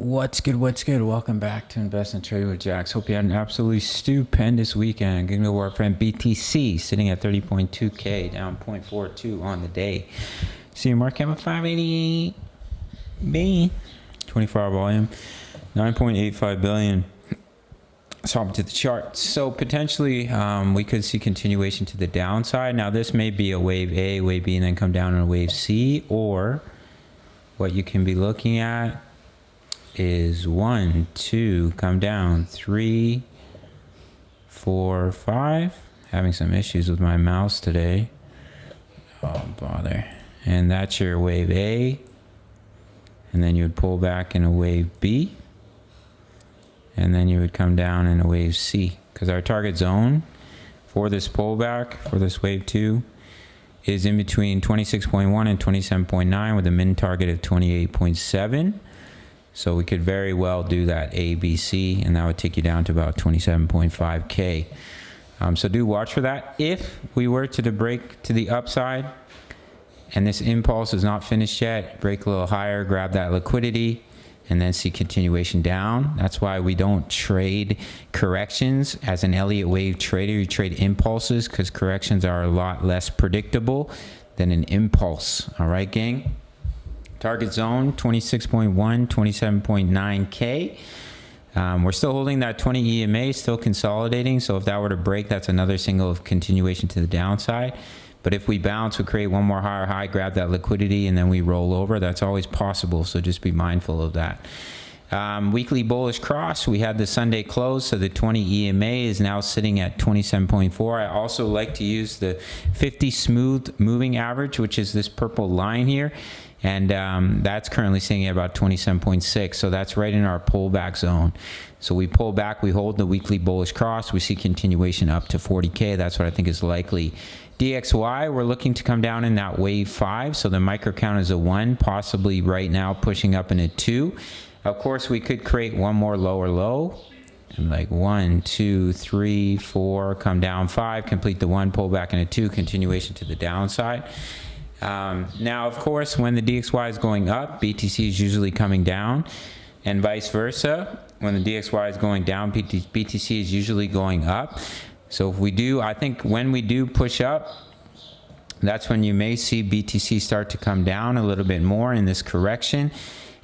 What's good? Welcome back to Invest and Trade with Jaxx. Hope you had an absolutely stupendous weekend. Getting to our friend BTC sitting at 30.2K, down 0.42 on the day. See your market cap of 588 billion. 24-hour volume, 9.85 billion. Let's hop into the chart. So potentially we could see continuation to the downside. Now this may be a wave A, wave B, and then come down on a wave C, or what you can be looking at is 1, 2, come down, 3, 4, 5. Having some issues with my mouse today. Oh, bother. And that's your wave A. And then you would pull back in a wave B. And then you would come down in a wave C. Because our target zone for this pullback, for this wave 2, is in between 26.1 and 27.9 with a min target of 28.7. So we could very well do that A, B, C, and that would take you down to about 27.5K. So do watch for that. If we were to break to the upside and this impulse is not finished yet, break a little higher, grab that liquidity, and then see continuation down. That's why we don't trade corrections. As an Elliott wave trader, you trade impulses because corrections are a lot less predictable than an impulse. All right, gang? Target zone 26.1, 27.9K. We're still holding that 20 EMA, still consolidating. So if that were to break, that's another signal of continuation to the downside. But if we bounce, we create one more higher high, grab that liquidity, and then we roll over. That's always possible. So just be mindful of that. Weekly bullish cross. We had the Sunday close, so the 20 EMA is now sitting at 27.4. I also like to use the 50 smooth moving average, which is this purple line here. And that's currently sitting at about 27.6. So that's right in our pullback zone. So we pull back, we hold the weekly bullish cross. We see continuation up to 40K. That's what I think is likely. DXY, we're looking to come down in that wave 5. So the micro count is a 1, possibly right now pushing up in a 2. Of course, we could create one more lower low. And like 1, 2, 3, 4, come down 5, complete the 1, pull back in a 2, continuation to the downside. Now, of course, when the DXY is going up, BTC is usually coming down, and vice versa. When the DXY is going down, BTC is usually going up. So if we do, I think when we do push up, that's when you may see BTC start to come down a little bit more in this correction.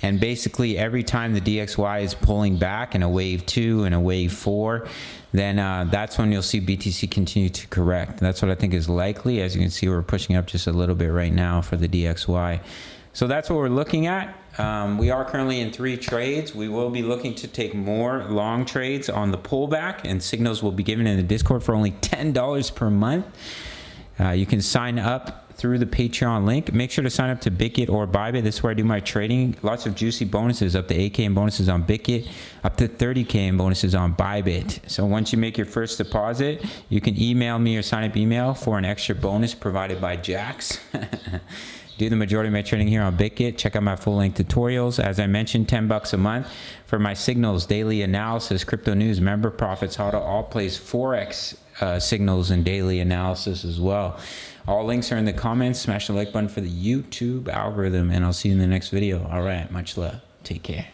And basically every time the DXY is pulling back in a wave 2 and a wave 4, then that's when you'll see BTC continue to correct. That's what I think is likely. As you can see, we're pushing up just a little bit right now for the DXY. So that's what we're looking at. We are currently in 3 trades. We will be looking to take more long trades on the pullback, and signals will be given in the Discord for only $10 per month. You can sign up through the Patreon link. Make sure to sign up to Bitget or Bybit. This is where I do my trading. Lots of juicy bonuses, up to 8K in bonuses on Bitget, up to 30K in bonuses on Bybit. So once you make your first deposit, you can email me or sign up email for an extra bonus provided by Jaxx. Do the majority of my trading here on Bitget. Check out my full-length tutorials. As I mentioned, $10 a month for my signals, daily analysis, crypto news, member profits, how to all place Forex signals and daily analysis as well. All links are in the comments. Smash the like button for the YouTube algorithm, and I'll see you in the next video. All right, much love. Take care.